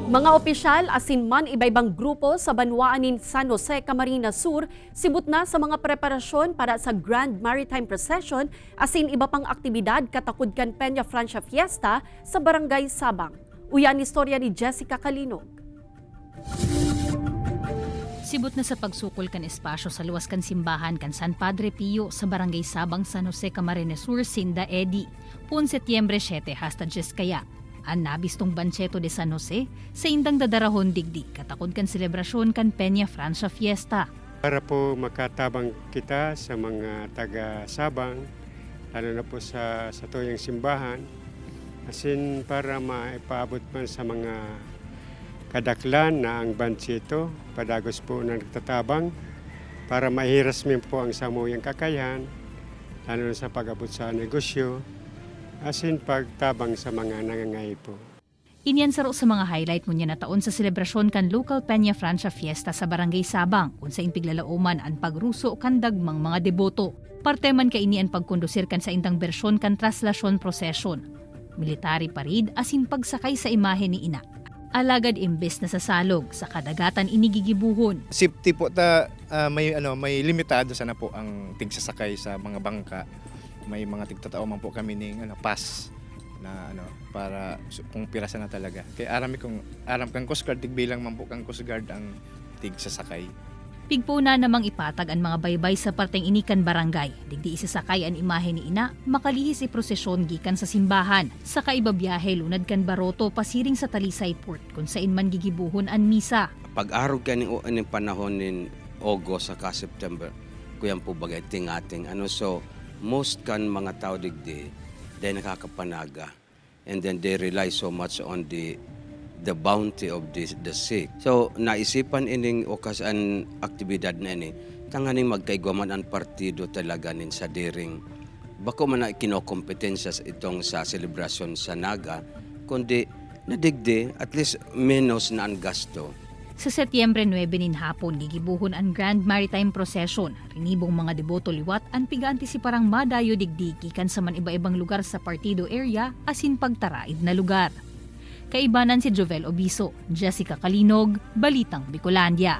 Mga opisyal asin man iba-ibang grupo sa banwaanin San Jose, Camarines Sur sibut na sa mga preparasyon para sa Grand Maritime Procession asin iba pang aktibidad katakudkan Peña Francia Fiesta sa Barangay Sabang. Uyan istorya ni Jessica Calinog. Sibut na sa pagsukol kan espasyo sa luwas kan simbahan kan San Padre Pio sa Barangay Sabang, San Jose, Camarines Sur, Sinda Edi. Pun Setyembre 7 hasta 10 kaya. Ang nabistong Bancheto de San Jose sa indang dadarahon digdi katakod kan selebrasyon kan Peña Francia Fiesta. Para po makatabang kita sa mga taga-Sabang, lalo na po sa tuyong simbahan, asin para maipaabot man sa mga kadaklan na ang Bancheto, padagos po na nagtatabang, para mahirasmin po ang samuyang kakayahan, lalo na sa pag-abot sa negosyo, asin pagtabang sa mga nangangay po. Inyan saro sa mga highlight mo niya na taon sa selebrasyon kan local Peña Francia Fiesta sa Barangay Sabang, unsa impiglalauman ang pagruso kan dagmang mga deboto. Parte man ka ini ang pagkondusir kan sa intang bersyon kan traslasyon procession, military parade asin pagsakay sa imahe ni ina. Alagad imbes na sa salog sa kadagatan inigigibuhon. Safety po may limitado sana po ang tigsasakay sa mga bangka. May mga tigtatao man po kami ng pass na para kung pirasa na talaga. Kaya aram kang Coast Guard, tigbilang man po kang Coast Guard ang tigsasakay. Pigpo na namang ipatag ang mga baybay sa parteng inikan barangay. Digdi isasakay ang imahe ni ina, makalihis prosesyon gikan sa simbahan. Sa kaibabiyahe lunad kan Baroto pasiring sa Talisay Port kung sain man gigibuhon ang misa. Pag-arog ka ng panahon ng August saka September, kuyan po bagay tingating. So, most kan mga tao digdi, they nakakapanaga. And then they rely so much on the bounty of the sick. So, naisipan ining okasan aktibidad na ini, tanganing magkaigwaman ang partido talaga nin sa diring. Bako man na kinokompetensya itong sa selebrasyon sa Naga, kundi nadigdi, at least menos na ang gasto. Sa Setyembre 9 nin hapon, gigibuhon ang Grand Maritime Procession. Rinibong mga deboto liwat ang piga-antisiparang madayo digdi gikan sa man iba-ibang lugar sa partido area asin pagtaraid na lugar. Kaibanan si Jovel Obiso, Jessica Calinog, Balitang Bicolandia.